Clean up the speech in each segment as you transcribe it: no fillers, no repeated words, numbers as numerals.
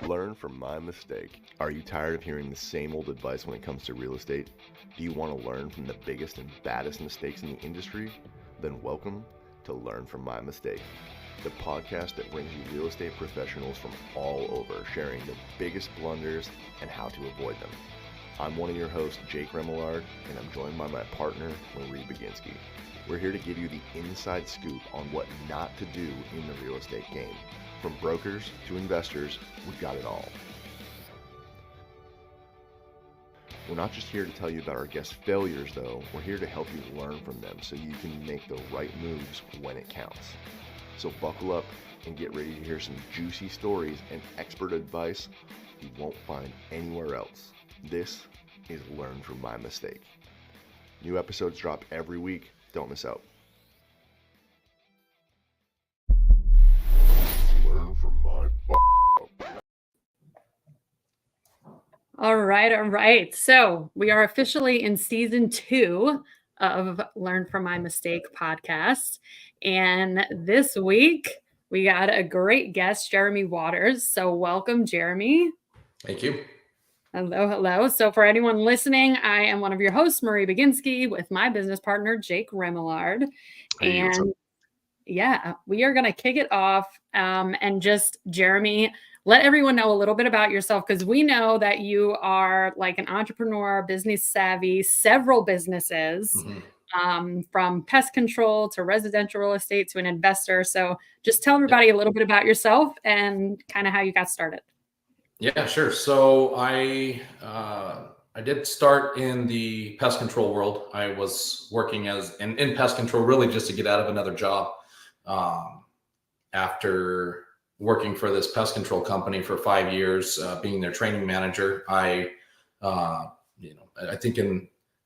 Learn from my mistake. Are you tired of hearing the same old advice when it comes to real estate? Do you want to learn from the biggest and baddest mistakes in the industry? Then welcome to Learn from My Mistake, the podcast that brings you real estate professionals from all over, sharing the biggest blunders and how to avoid them. I'm one of your hosts, Jake Remillard, and I'm joined by my partner, Baginski. We're here to give you the inside scoop on what not to do in the real estate game. From brokers to investors, we've got it all. We're not just here to tell you about our guest failures, though. We're here to help you learn from them so you can make the right moves when it counts. So buckle up and get ready to hear some juicy stories and expert advice you won't find anywhere else. This is Learn from My Mistake. New episodes drop every week. Don't miss out. Learn from my All right. So we are officially in season 2 of Learn from My Mistake podcast. And this week we got a great guest, Jeremy Waters. So welcome, Jeremy. Thank you. Hello. So for anyone listening, I am one of your hosts, Marie Baginski, with my business partner, Jake Remillard. Hey, and yeah, we are going to kick it off and just, Jeremy, let everyone know a little bit about yourself, because we know that you are like an entrepreneur, business savvy, several businesses, from pest control to residential real estate to an investor. So just tell everybody a little bit about yourself and kind of how you got started. Yeah, sure. So I did start in the pest control world. I was working in pest control really just to get out of another job. After working for this pest control company for 5 years, being their training manager, I think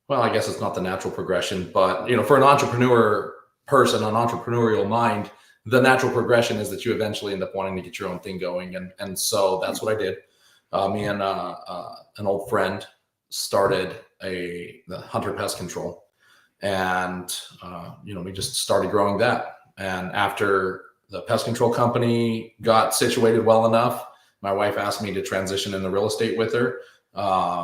I guess it's not the natural progression, but for an entrepreneur person, an entrepreneurial mind, the natural progression is that you eventually end up wanting to get your own thing going. And so that's what I did. Me and an old friend started the Hunter Pest Control, and we just started growing that. And after the pest control company got situated well enough, my wife asked me to transition into real estate with her.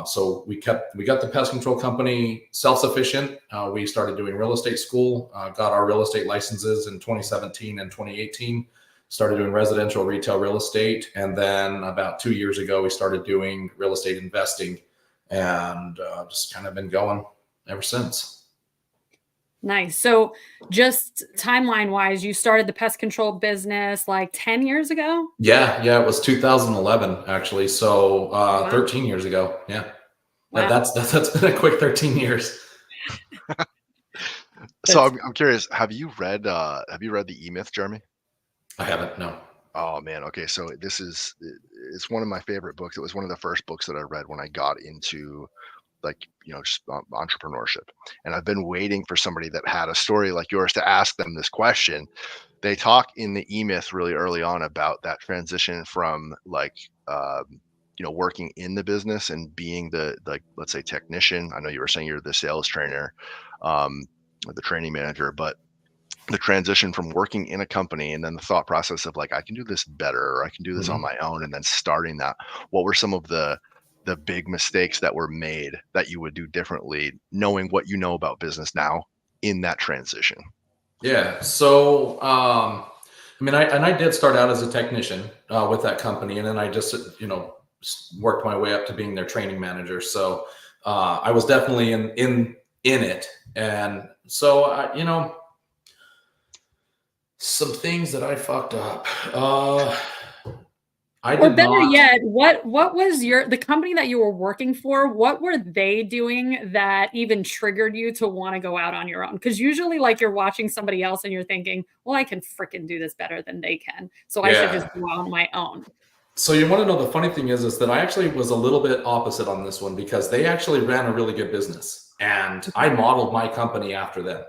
So we got the pest control company self-sufficient. We started doing real estate school, got our real estate licenses in 2017 and 2018, started doing residential retail real estate. And then about 2 years ago, we started doing real estate investing, and just kind of been going ever since. Nice. So just timeline wise, you started the pest control business like 10 years ago? Yeah. It was 2011 actually. So wow. 13 years ago. Yeah. Wow. That's been a quick 13 years. So I'm curious, have you read the E-Myth, Jeremy? I haven't, no. Oh man. Okay. So it's one of my favorite books. It was one of the first books that I read when I got into just entrepreneurship. And I've been waiting for somebody that had a story like yours to ask them this question. They talk in the E-Myth really early on about that transition from working in the business and being the let's say technician. I know you were saying you're the sales trainer, or the training manager, but the transition from working in a company and then the thought process of I can do this better, or I can do this on my own, and then starting that. What were some of the big mistakes that were made that you would do differently, knowing what you know about business now in that transition? Yeah. So, I did start out as a technician with that company, and then I just, worked my way up to being their training manager. So I was definitely in it. And so, some things that I fucked up. Yet, what was the company that you were working for? What were they doing that even triggered you to want to go out on your own? Because usually you're watching somebody else and you're thinking, well, I can freaking do this better than they can. So I should just go out on my own. So you want to know, the funny thing is that I actually was a little bit opposite on this one, because they actually ran a really good business and I modeled my company after them.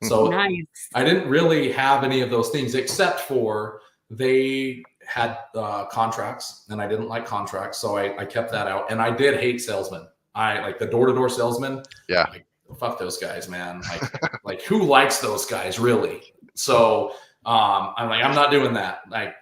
So nice. I didn't really have any of those things, except for they had contracts, and I didn't like contracts. So I kept that out. And I did hate salesmen. I like the door-to-door salesmen. Yeah. Fuck those guys, man. Like who likes those guys really? So I'm like, I'm not doing that. Like,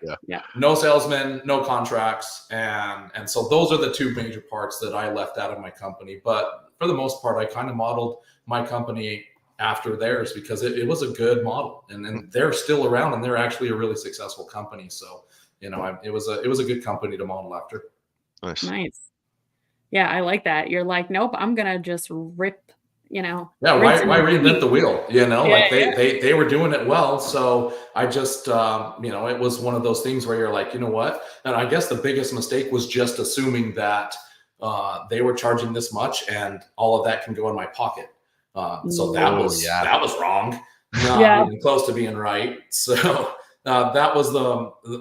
no salesmen, no contracts. And so those are the two major parts that I left out of my company. But for the most part, I kind of modeled my company after theirs because it was a good model, and they're still around, and they're actually a really successful company. So, it was a good company to model after. Nice. Yeah, I like that. You're like, nope, I'm gonna just rip, why reinvent the wheel? They were doing it well. So I just, it was one of those things where you're like, you know what? And I guess the biggest mistake was just assuming that they were charging this much and all of that can go in my pocket. So that was wrong. Not even close to being right. So that was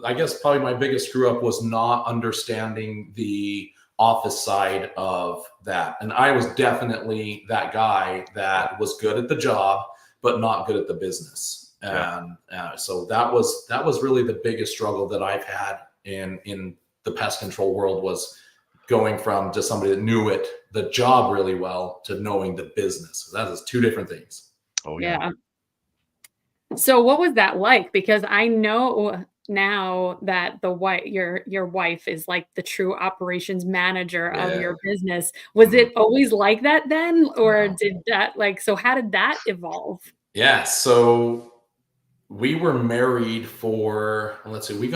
I guess probably my biggest screw up was not understanding the office side of that. And I was definitely that guy that was good at the job, but not good at the business. And so that was really the biggest struggle that I've had in the pest control world, was going from just somebody that knew the job really well to knowing the business. That is two different things. Oh yeah. So what was that like? Because I know now that your wife is like the true operations manager of your business. Was it always like that then? Or did that so how did that evolve? Yeah. So we were married for, let's see, we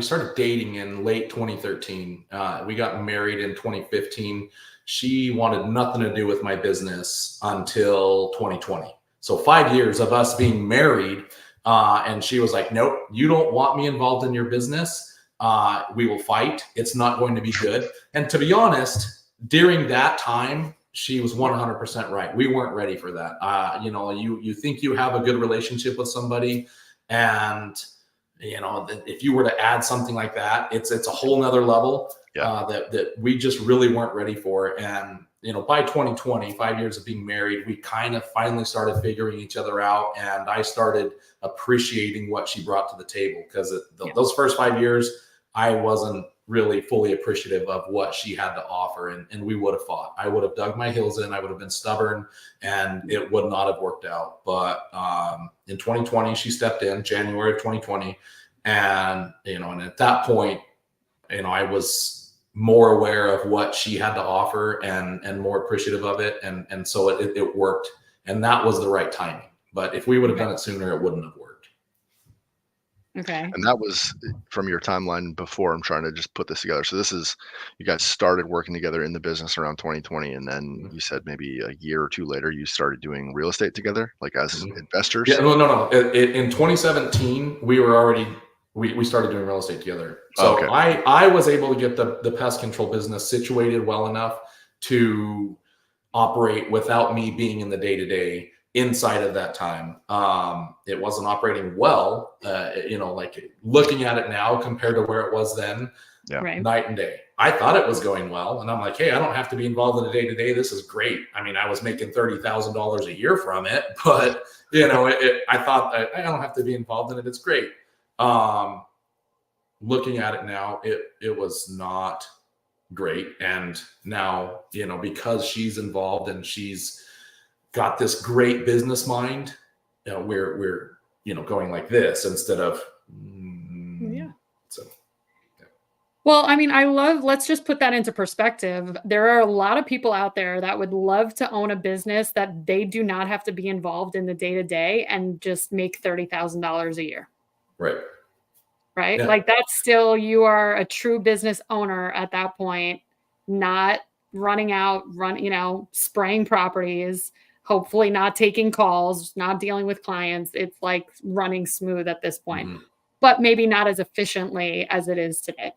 started dating in late 2013. We got married in 2015. She wanted nothing to do with my business until 2020. So 5 years of us being married. And she was like, nope, you don't want me involved in your business. We will fight. It's not going to be good. And to be honest, during that time, she was 100% right. We weren't ready for that. You think you have a good relationship with somebody, and if you were to add something like that, it's a whole nother level that we just really weren't ready for. And by 2020, 5 years of being married, we kind of finally started figuring each other out, and I started appreciating what she brought to the table, because those first 5 years, I wasn't really fully appreciative of what she had to offer, and we would have fought. I would have dug my heels in. I would have been stubborn, and it would not have worked out. But in 2020, she stepped in January of 2020, and and at that point, I was more aware of what she had to offer and more appreciative of it, and so it worked, and that was the right timing. But if we would have done it sooner, it wouldn't have worked. Okay. And that was from your timeline before. I'm trying to just put this together. So you guys started working together in the business around 2020. And then you said maybe a year or two later, you started doing real estate together, like as investors. Yeah, no. In 2017, we were already, we started doing real estate together. So I was able to get the pest control business situated well enough to operate without me being in the day-to-day inside of that time. It wasn't operating well, like looking at it now compared to where it was then, night and day. I thought it was going well, and I'm like, hey, I don't have to be involved in the day-to-day. This is great. I mean, I was making $30,000 a year from it, but I thought I don't have to be involved in it. It's great. Looking at it now, it was not great. And now, because she's involved and she's got this great business mind, we're going like this instead of Well, I mean, let's just put that into perspective. There are a lot of people out there that would love to own a business that they do not have to be involved in the day-to-day and just make $30,000 a year. Right. Yeah. Like that's still, you are a true business owner at that point, not running out, spraying properties, hopefully not taking calls, not dealing with clients. It's like running smooth at this point, but maybe not as efficiently as it is today.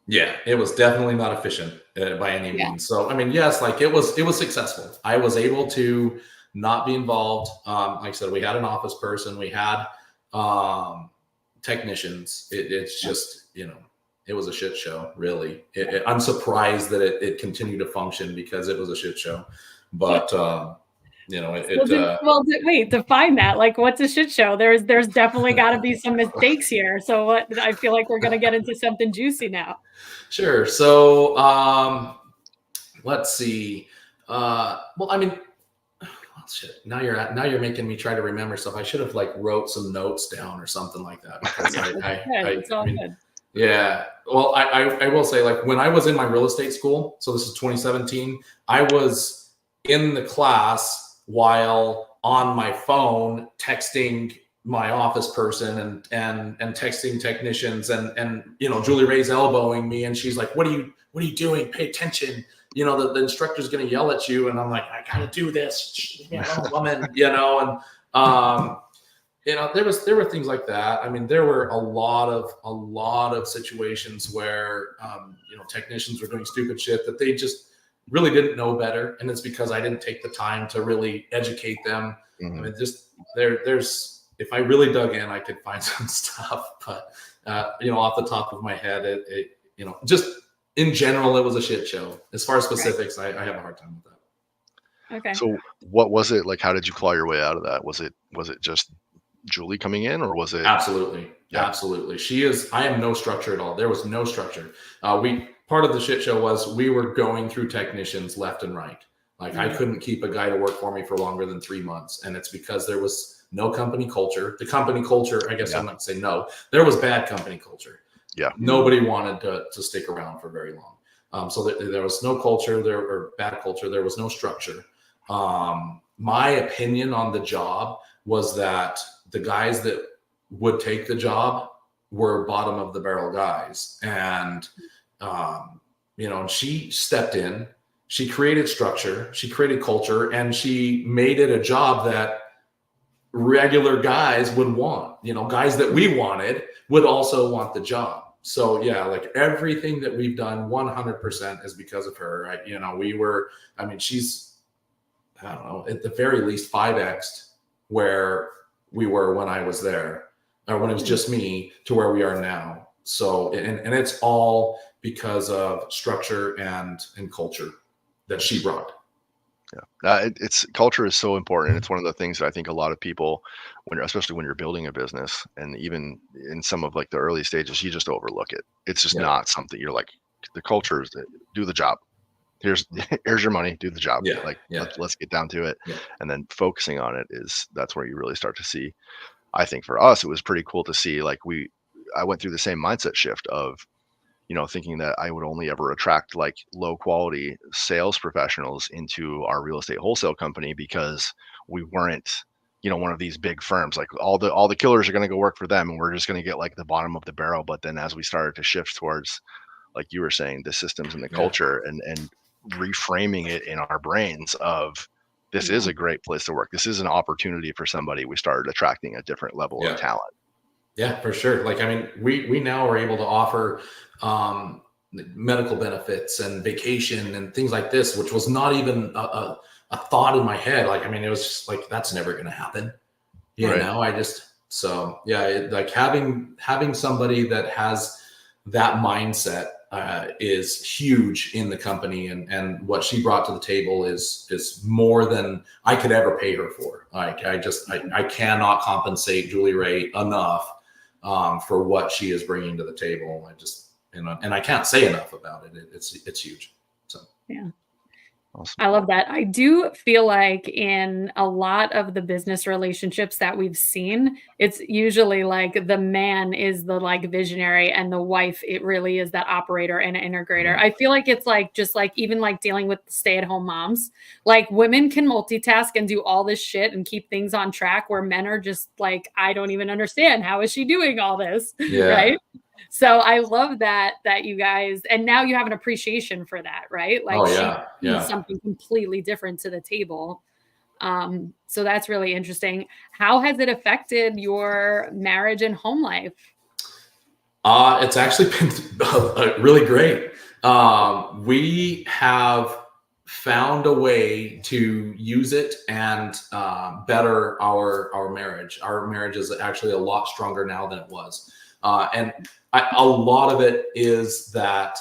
Yeah, it was definitely not efficient by any means. So, I mean, yes, like it was successful. I was able to not be involved. Like I said, we had an office person, we had technicians. It's just, it was a shit show, really. I'm surprised that it continued to function because it was a shit show. But, wait, define that. Like, what's a shit show? There's definitely got to be some mistakes here. So I feel like we're going to get into something juicy now. Sure. So let's see. Well, I mean, Oh, shit. Now you're making me try to remember stuff. I should have like wrote some notes down or something like that. Because It's all good. yeah. Well, I will say, like, when I was in my real estate school, so this is 2017, I was in the class while on my phone texting my office person and texting technicians and Julie Ray's elbowing me and she's like, what are you doing? Pay attention. The instructor's going to yell at you. And I'm like, I got to do this, woman, and, there were things like that. I mean, there were a lot of situations where, technicians were doing stupid shit that they just really didn't know better. And it's because I didn't take the time to really educate them. Mm-hmm. I mean, just there's, if I really dug in, I could find some stuff, but, off the top of my head, it just in general, it was a shit show. As far as specifics, I have a hard time with that. Okay. So what was it like? How did you claw your way out of that? Was it just Julie coming in, or was it? Absolutely. Yeah. Absolutely. I am no structure at all. There was no structure. Part of the shit show was we were going through technicians left and right. Like I couldn't keep a guy to work for me for longer than 3 months. And it's because there was no company culture. The company culture, I guess I'm not saying no, there was bad company culture. Yeah. Nobody wanted to stick around for very long. So there was no culture there, or bad culture. There was no structure. My opinion on the job was that the guys that would take the job were bottom of the barrel guys. And, she stepped in, she created structure, she created culture, and she made it a job that regular guys would want. Guys that we wanted would also want the job. So yeah, like everything that we've done 100% is because of her. She's, I don't know, at the very least 5x'd where we were when I was there, or when it was just me, to where we are now. So, and it's all because of structure and culture that she brought. Yeah, it's culture is so important. It's one of the things that I think a lot of people, especially when you're building a business, and even in some of like the early stages, you just overlook it. It's just not something you're like, the culture is do the job. Here's your money, do the job. Let's get down to it. Yeah. And then focusing on it that's where you really start to see. I think for us, it was pretty cool to see, like I went through the same mindset shift of, thinking that I would only ever attract like low quality sales professionals into our real estate wholesale company because we weren't, one of these big firms. Like all the killers are going to go work for them, and we're just going to get like the bottom of the barrel. But then as we started to shift towards, like you were saying, the systems and the culture, and reframing it in our brains of, this is a great place to work. This is an opportunity for somebody. We started attracting a different level of talent. Yeah, for sure. Like, I mean, we now are able to offer medical benefits and vacation and things like this, which was not even a thought in my head. Like, I mean, it was just like, that's never going to happen. Like having somebody that has that mindset is huge in the company, and what she brought to the table is more than I could ever pay her for. Like, I cannot compensate Julie Ray enough for what she is bringing to the table. And I can't say enough about it. It's huge. So yeah. Awesome. I love that. I do feel like in a lot of the business relationships that we've seen, it's usually like the man is the like visionary, and the wife, it really is that operator and integrator. I feel like it's like, just like even like dealing with stay-at-home moms, like women can multitask and do all this shit and keep things on track, where men are just like, I don't even understand, how is she doing all this? Right? So I love that you guys, and now you have an appreciation for that, right? Like she brings something completely different to the table. So that's really interesting. How has it affected your marriage and home life? It's actually been really great. We have found a way to use it and better our marriage. Our marriage is actually a lot stronger now than it was. And a lot of it is that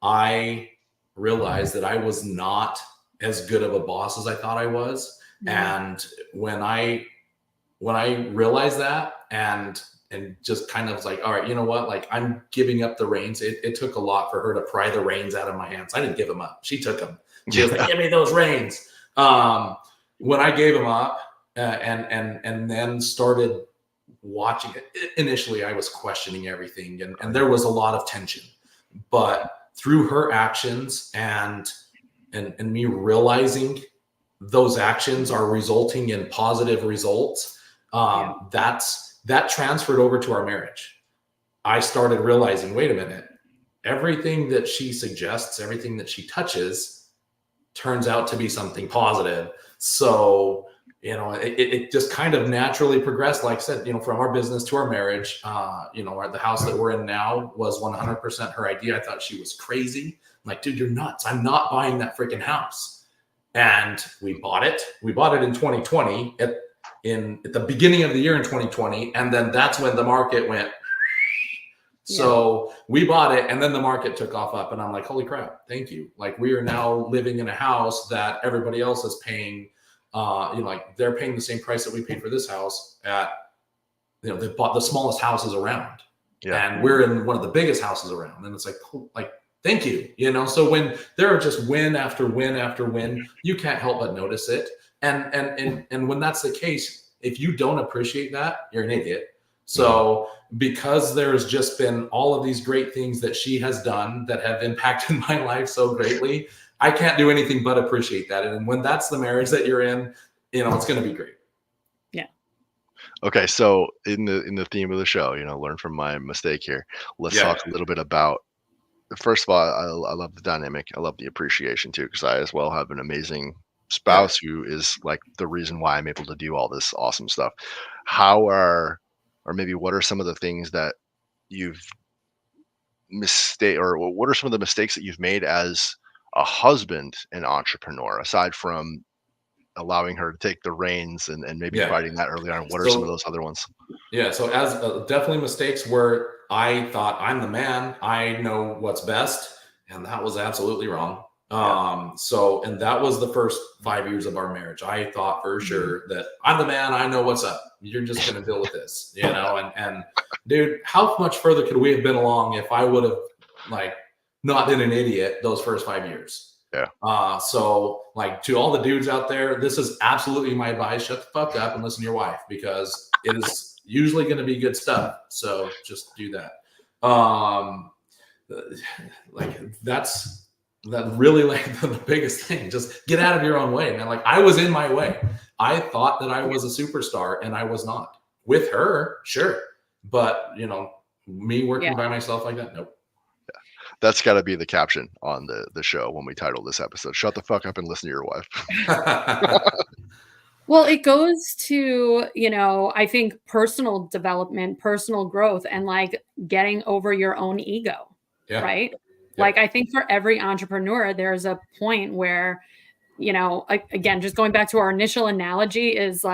I realized that I was not as good of a boss as I thought I was. And when I realized that and just kind of like, all right, you know what? Like, I'm giving up the reins. It took a lot for her to pry the reins out of my hands. I didn't give them up. She took them. She was like, give me those reins. when I gave him up and then started watching it, initially I was questioning everything, and there was a lot of tension. But through her actions and me realizing those actions are resulting in positive results, that transferred over to our marriage. I started realizing, wait a minute, everything that she suggests, everything that she touches turns out to be something positive. So, it just kind of naturally progressed. Like I said, from our business to our marriage, the house that we're in now was 100% her idea. I thought she was crazy. I'm like, dude, you're nuts. I'm not buying that freaking house. And we bought it. We bought it in 2020 at the beginning of the year in 2020. And then that's when the market went. So we bought it, and then the market took off up, and I'm like, holy crap, thank you. Like, we are now living in a house that everybody else is paying, like they're paying the same price that we paid for this house at, they bought the smallest houses around, and we're in one of the biggest houses around. And it's like, thank you. So when there are just win after win after win, you can't help but notice it. And when that's the case, if you don't appreciate that, you're an idiot. So because there's just been all of these great things that she has done that have impacted my life so greatly, I can't do anything but appreciate that. And when that's the marriage that you're in, it's going to be great. Yeah. Okay. So in the theme of the show, learn from my mistake here. Let's talk a little bit about, first of all, I love the dynamic. I love the appreciation too, because I as well have an amazing spouse who is like the reason why I'm able to do all this awesome stuff. Or maybe what are some of the things that you've what are some of the mistakes that you've made as a husband and entrepreneur, aside from allowing her to take the reins and maybe fighting that early on? What are some of those other ones? Yeah. So as definitely mistakes where I thought I'm the man, I know what's best. And that was absolutely wrong. And that was the first 5 years of our marriage. I thought for sure that I'm the man, I know what's up. You're just going to deal with this, and dude, how much further could we have been along if I would have not been an idiot those first 5 years? Yeah. So to all the dudes out there, this is absolutely my advice. Shut the fuck up and listen to your wife, because it is usually going to be good stuff. So just do that. That's really the biggest thing. Just get out of your own way, man. I was in my way. I thought that I was a superstar, and I was not. With her, sure. But, me working by myself like that, nope. Yeah. That's got to be the caption on the show when we title this episode. Shut the fuck up and listen to your wife. Well, it goes to, I think personal development, personal growth, and getting over your own ego, right? I think for every entrepreneur, there's a point where, again, just going back to our initial analogy is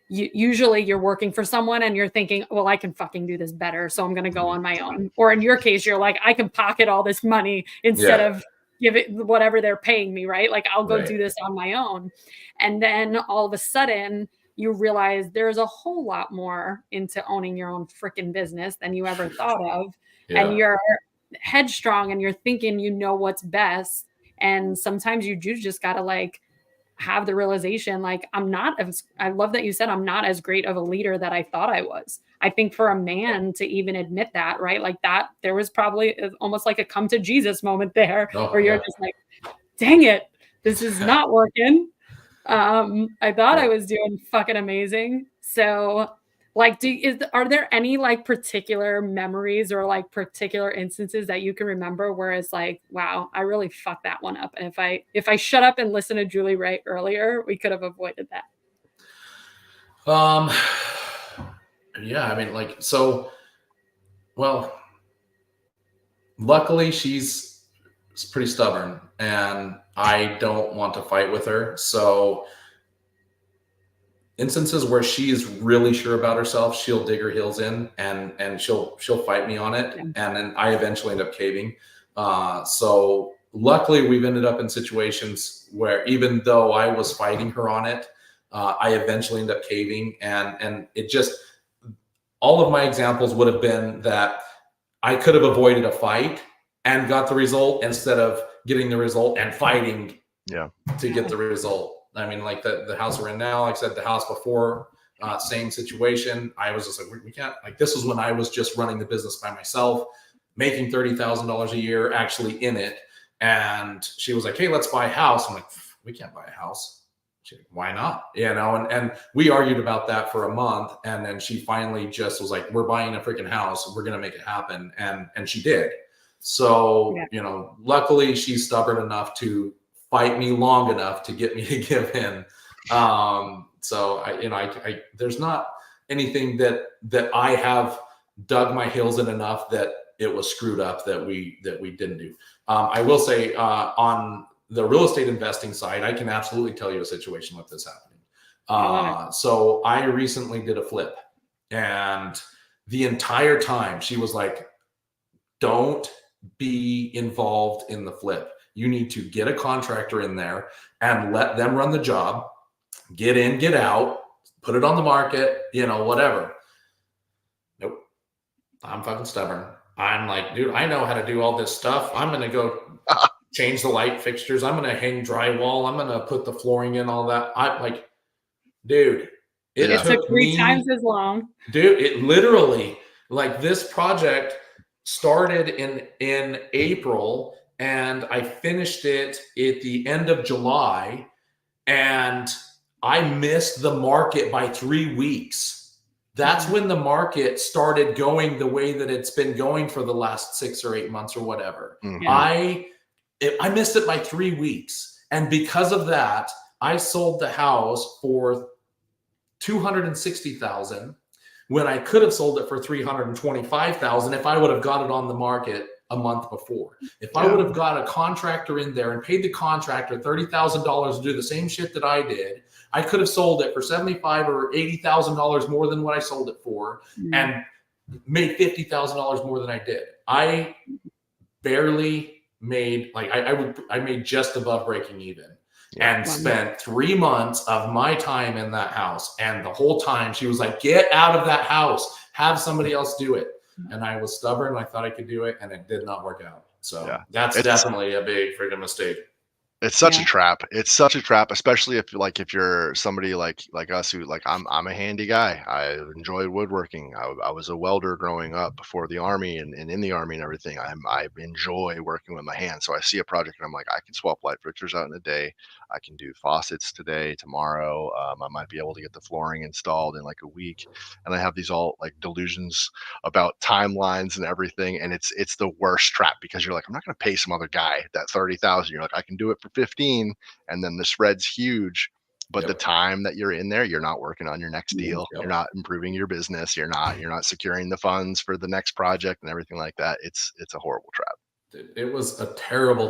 usually you're working for someone and you're thinking, well, I can fucking do this better, so I'm going to go on my own. Or in your case, you're like, I can pocket all this money instead of give it whatever they're paying me, right? I'll go do this on my own. And then all of a sudden you realize there's a whole lot more into owning your own freaking business than you ever thought of. And you're headstrong and you're thinking what's best, and sometimes you do just gotta have the realization I love that you said I'm not as great of a leader that I thought I was. I think for a man to even admit that, right, that there was probably almost like a come to Jesus moment there, where you're just like, dang it, this is not working. I thought I was doing fucking amazing. So are there any particular memories or particular instances that you can remember where it's wow, I really fucked that one up, and if I shut up and listened to Julie right earlier, we could have avoided that? Luckily she's pretty stubborn, and I don't want to fight with her. So instances where she is really sure about herself, she'll dig her heels in and she'll fight me on it. And then I eventually end up caving. So luckily we've ended up in situations where even though I was fighting her on it, I eventually end up caving. And it just, all of my examples would have been that I could have avoided a fight and got the result instead of getting the result and fighting to get the result. I mean, like the house we're in now, like I said, the house before, same situation. I was just like, we can't, like, this was when I was just running the business by myself, making $30,000 a year actually in it. And she was like, hey, let's buy a house. I'm like, we can't buy a house. She's like, why not? You know, and we argued about that for a month. And then she finally just was like, we're buying a freaking house. We're going to make it happen. And she did. So, you know, luckily she's stubborn enough to fight me long enough to get me to give in. So I there's not anything that I have dug my heels in enough that it was screwed up that we didn't do. I will say on the real estate investing side, I can absolutely tell you a situation with this happening. So I recently did a flip, and the entire time she was like, don't be involved in the flip. You need to get a contractor in there and let them run the job, get in, get out, put it on the market, you know, whatever. Nope. I'm fucking stubborn. I'm like, dude, I know how to do all this stuff. I'm going to go change the light fixtures. I'm going to hang drywall. I'm going to put the flooring in, all that. I'm like, dude, it took 3 times as long. Dude, it literally, like, this project started in April, and I finished it at the end of July, and I missed the market by 3 weeks. That's when the market started going the way that it's been going for the last 6 or 8 months or whatever. I missed it by 3 weeks. And because of that, I sold the house for $260,000 when I could have sold it for $325,000 if I would have got it on the market a month before. If I would have got a contractor in there and paid the contractor $30,000 to do the same shit that I did, I could have sold it for $75,000 or $80,000 more than what I sold it for, and made $50,000 more than I did. I barely made, like, I made just above breaking even, and spent 3 months of my time in that house. And the whole time she was like, get out of that house, have somebody else do it. And I was stubborn. I thought I could do it, and it did not work out. So that's definitely a big freaking mistake. It's such a trap. It's such a trap, especially if you're somebody like us who, like, I'm a handy guy. I enjoy woodworking. I was a welder growing up before the Army, and in the Army and everything. I enjoy working with my hands. So I see a project and I'm like, I can swap light fixtures out in a day. I can do faucets today, tomorrow. I might be able to get the flooring installed in like a week. And I have these all like delusions about timelines and everything. And it's the worst trap, because you're like, I'm not going to pay some other guy that 30,000. You're like, I can do it for 15, and then the spread's huge. But the time that you're in there, you're not working on your next deal. You're not improving your business. You're not securing the funds for the next project and everything like that. It's a horrible trap. It was a terrible,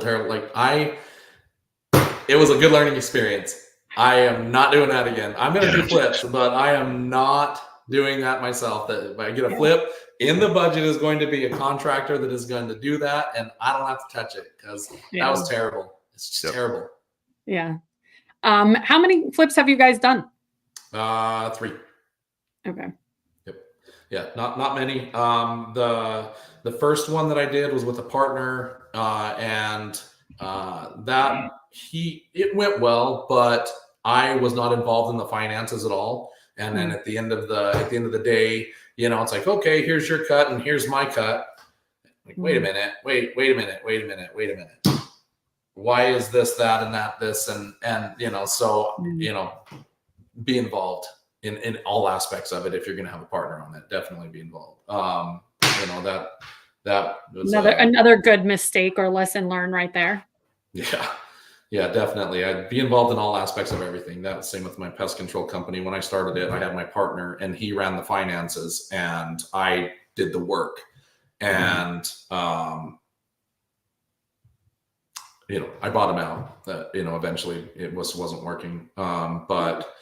it was a good learning experience. I am not doing that again. I'm going to do flips, but I am not doing that myself. That if I get a flip, in the budget is going to be a contractor that is going to do that, and I don't have to touch it, because that was terrible. It's just terrible. Yeah. How many flips have you guys done? 3. Okay. Yep. Yeah, not many. The first one that I did was with a partner, and it went well, but I was not involved in the finances at all. And then at the end of the day, you know, it's like, okay, here's your cut and here's my cut. Like, wait a minute. Why is this, that, and that, this, and you know, so, you know, be involved in all aspects of it. If you're going to have a partner on it, definitely be involved. You know, that was another good mistake or lesson learned right there. Yeah, definitely. I'd be involved in all aspects of everything. That was same with my pest control company. When I started it, I had my partner, and he ran the finances, and I did the work. And, you know, I bought him out. That, you know, eventually it wasn't working. But,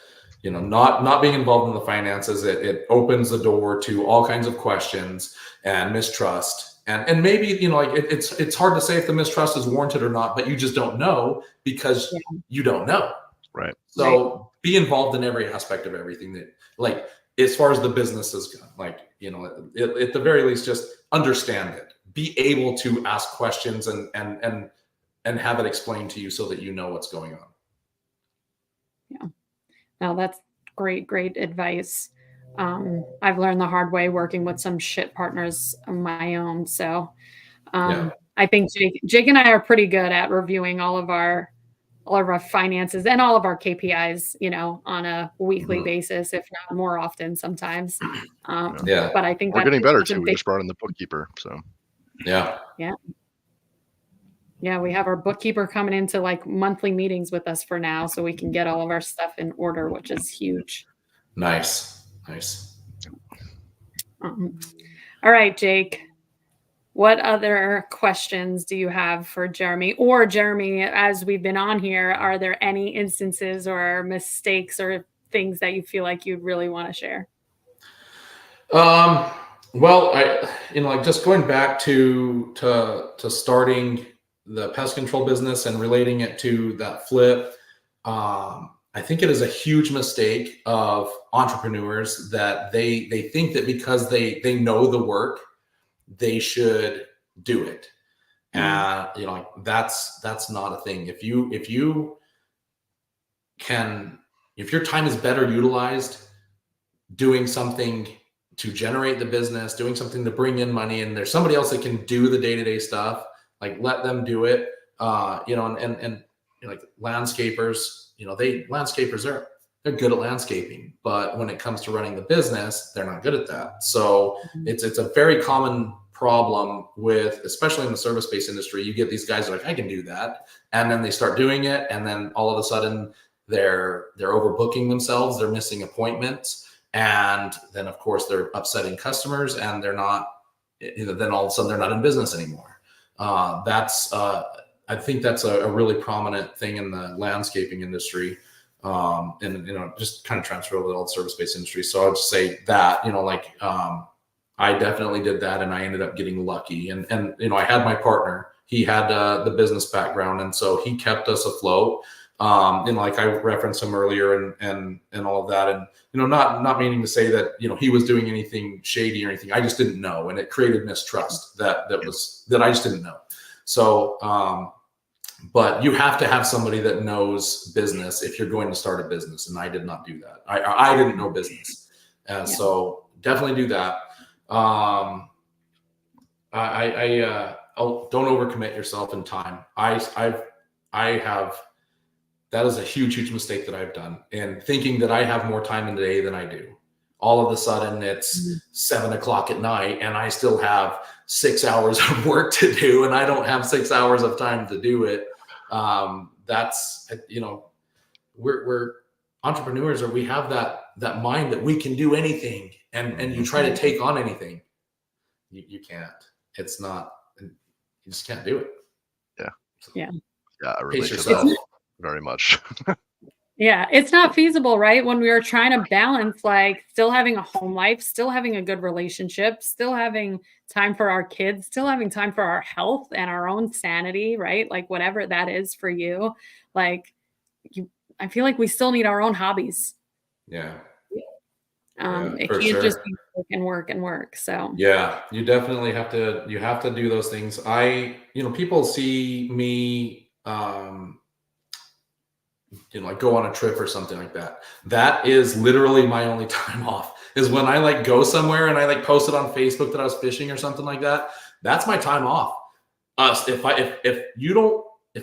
you know, not being involved in the finances, it opens the door to all kinds of questions and mistrust. And maybe, you know, like it's hard to say if the mistrust is warranted or not, but you just don't know, because you don't know. Right. So be involved in every aspect of everything that, like, as far as the business is gone, like, you know, at the very least, just understand it, be able to ask questions and have it explained to you so that you know what's going on. No, that's great advice. I've learned the hard way working with some shit partners of my own. So Yeah. I think Jake and I are pretty good at reviewing all of our finances and all of our KPIs, on a weekly basis, if not more often sometimes. Yeah. But I think We're getting better that's a too. We big, just brought in the bookkeeper. So Yeah. yeah, we have our bookkeeper coming into like monthly meetings with us for now, so we can get all of our stuff in order, which is huge. Nice. All right, Jake. What other questions do you have for Jeremy? Or Jeremy, as we've been on here, are there any instances or mistakes or things that you feel like you really want to share? Well, like just going back to starting the pest control business and relating it to that flip, I think it is a huge mistake of entrepreneurs that they think that because they know the work, they should do it. Like that's not a thing. If your time is better utilized doing something to generate the business, doing something to bring in money, and there's somebody else that can do the day-to-day stuff, like let them do it. And like landscapers, they're good at landscaping, but when it comes to running the business, they're not good at that. So it's a very common problem with, especially in the service-based industry. You get these guys that are like, I can do that, and then they start doing it, and then all of a sudden they're overbooking themselves, they're missing appointments, and then of course they're upsetting customers, and they're not, then all of a sudden they're not in business anymore. I think that's a really prominent thing in the landscaping industry. And just kind of transfer over to all the service-based industry. So I would just say that, I definitely did that, and I ended up getting lucky. And I had my partner. He had the business background, and so he kept us afloat. Like I referenced him earlier, and all of that. And not meaning to say that he was doing anything shady or anything. I just didn't know, and it created mistrust that I just didn't know. So, but you have to have somebody that knows business if you're going to start a business, and I did not do that. I didn't know business, so definitely do that. Don't overcommit yourself in time. That is a huge mistake that I've done, and thinking that I have more time in the day than I do. All of a sudden it's 7:00 at night and I still have 6 hours of work to do, and I don't have 6 hours of time to do it. That's, we're entrepreneurs, or we have that mind that we can do anything, and you try to take on anything. You can't. It's not, you just can't do it. Yeah. So, yeah. I relate pace to yourself. that very much. Yeah, it's not feasible, right? When we are trying to balance, like, still having a home life, still having a good relationship, still having time for our kids, still having time for our health and our own sanity, right? Like, whatever that is for you, like, I feel like we still need our own hobbies. Yeah. It can't just be work and work. So yeah, you definitely have to do those things. People see me, like go on a trip or something like that. That is literally my only time off, is when I like go somewhere and I like post it on Facebook that I was fishing or something like that. That's my time off. If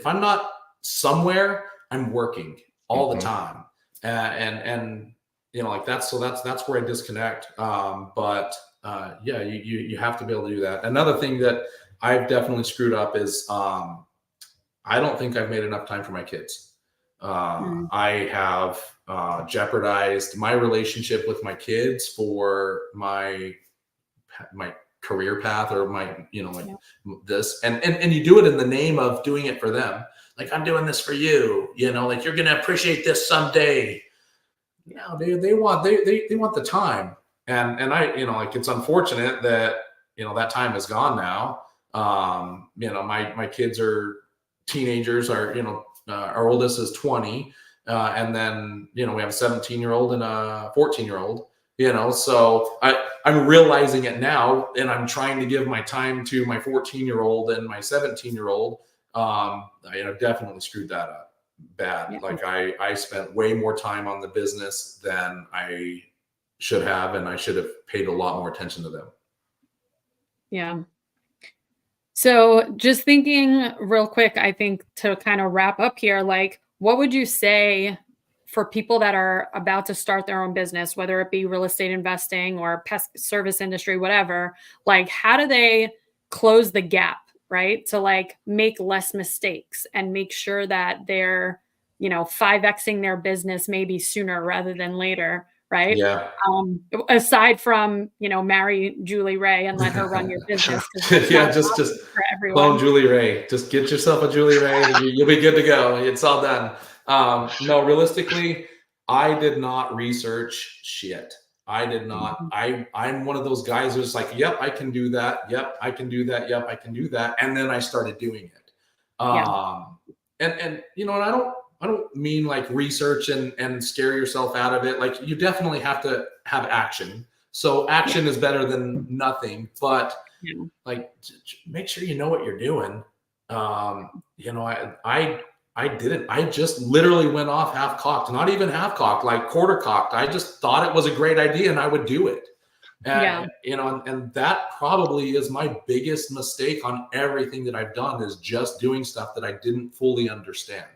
I'm not somewhere, I'm working all the time. And like that's where I disconnect. Yeah, you have to be able to do that. Another thing that I've definitely screwed up is, I don't think I've made enough time for my kids. I have jeopardized my relationship with my kids for my career path, or my, this, and you do it in the name of doing it for them. Like, I'm doing this for you, like, you're going to appreciate this someday. No, dude, they want the time. And I, like, it's unfortunate that, that time is gone now. My kids are teenagers, our oldest is 20. And then, we have a 17-year-old and a 14-year-old, so I'm realizing it now, and I'm trying to give my time to my 14-year-old and my 17-year-old. I definitely screwed that up. bad. Yeah. Like I spent way more time on the business than I should have, and I should have paid a lot more attention to them. Yeah. So just thinking real quick, I think to kind of wrap up here, like, what would you say for people that are about to start their own business, whether it be real estate investing or pest service industry, whatever, like, how do they close the gap, right? To like make less mistakes and make sure that they're, 5Xing their business maybe sooner rather than later, right? Yeah. Aside from, marry Julie Ray and let her run your business. 'Cause that's Yeah, not just for everyone. clone Julie Ray. Just get yourself a Julie Ray, and you'll be good to go. It's all done. No, realistically, I did not research shit. I did not. I'm one of those guys who's like, yep, I can do that. Yep, I can do that. Yep, I can do that. And then I started doing it. And I don't mean like research and scare yourself out of it. Like, you definitely have to have action. So action is better than nothing, but like, make sure you know what you're doing. I didn't. I just literally went off half cocked, not even half cocked, like quarter cocked. I just thought it was a great idea and I would do it. And, and that probably is my biggest mistake on everything that I've done, is just doing stuff that I didn't fully understand.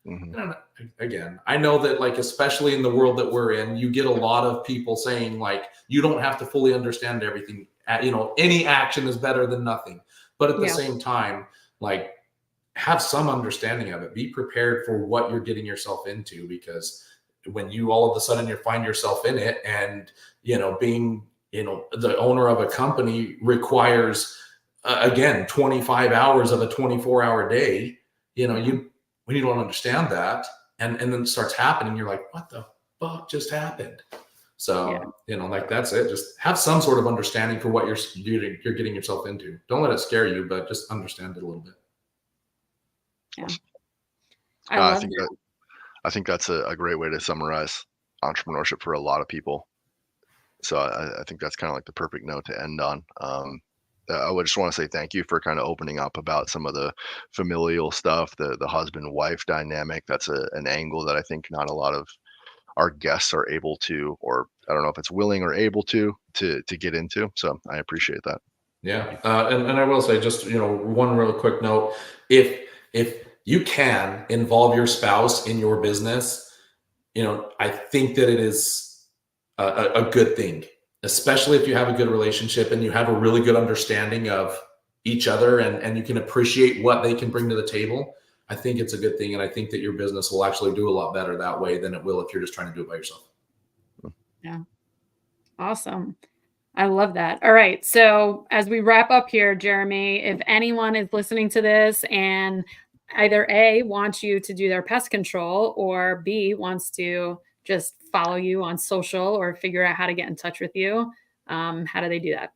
And again, I know that, like, especially in the world that we're in, you get a lot of people saying, like, you don't have to fully understand everything. Any action is better than nothing. But at the same time, like, have some understanding of it. Be prepared for what you're getting yourself into, because when you all of a sudden you find yourself in it, and, being, the owner of a company requires, again, 25 hours of a 24-hour day, when you don't understand that, and then it starts happening, you're like, what the fuck just happened? So, like, that's it. Just have some sort of understanding for what you're getting yourself into. Don't let it scare you, but just understand it a little bit. Yeah. I think that's a great way to summarize entrepreneurship for a lot of people. So I think that's kind of like the perfect note to end on. I would just want to say thank you for kind of opening up about some of the familial stuff, the husband-wife dynamic. That's an angle that I think not a lot of our guests are able to, or I don't know if it's willing or able to get into. So I appreciate that. Yeah. And I will say, just, one real quick note, if you can involve your spouse in your business, I think that it is a good thing, especially if you have a good relationship and you have a really good understanding of each other, and you can appreciate what they can bring to the table. I think it's a good thing. And I think that your business will actually do a lot better that way than it will if you're just trying to do it by yourself. Yeah. Awesome. I love that. All right. So as we wrap up here, Jeremy, if anyone is listening to this and either A, wants you to do their pest control, or B, wants to just follow you on social or figure out how to get in touch with you, how do they do that?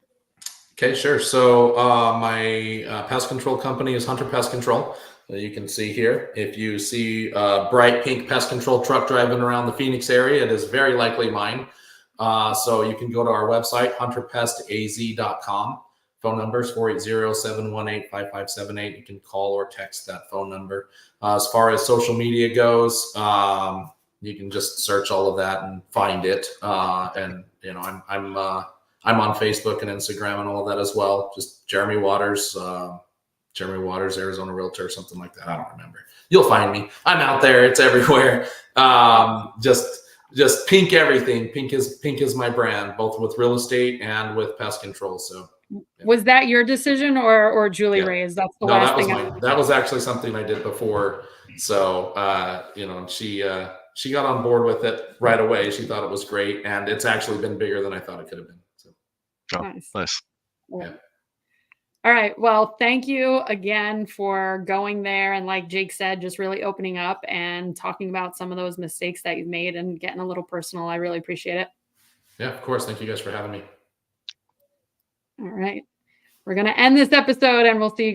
Okay, sure. So my pest control company is Hunter Pest Control. You can see here, if you see a bright pink pest control truck driving around the Phoenix area, it is very likely mine. So you can go to our website, hunterpestaz.com. Phone number is 480-718-5578. You can call or text that phone number. As far as social media goes, you can just search all of that and find it. And I'm on Facebook and Instagram and all of that as well. Just Jeremy Waters, Arizona Realtor, something like that. I don't remember. You'll find me. I'm out there. It's everywhere. Just pink everything. Pink is my brand, both with real estate and with pest control. So yeah. Was that your decision or Julie Ray's? That's the last thing. That was actually something I did before. So she got on board with it right away. She thought it was great, and it's actually been bigger than I thought it could have been. So nice. Yeah. All right. Well, thank you again for going there. And like Jake said, just really opening up and talking about some of those mistakes that you've made and getting a little personal. I really appreciate it. Yeah, of course. Thank you guys for having me. All right. We're going to end this episode, and we'll see you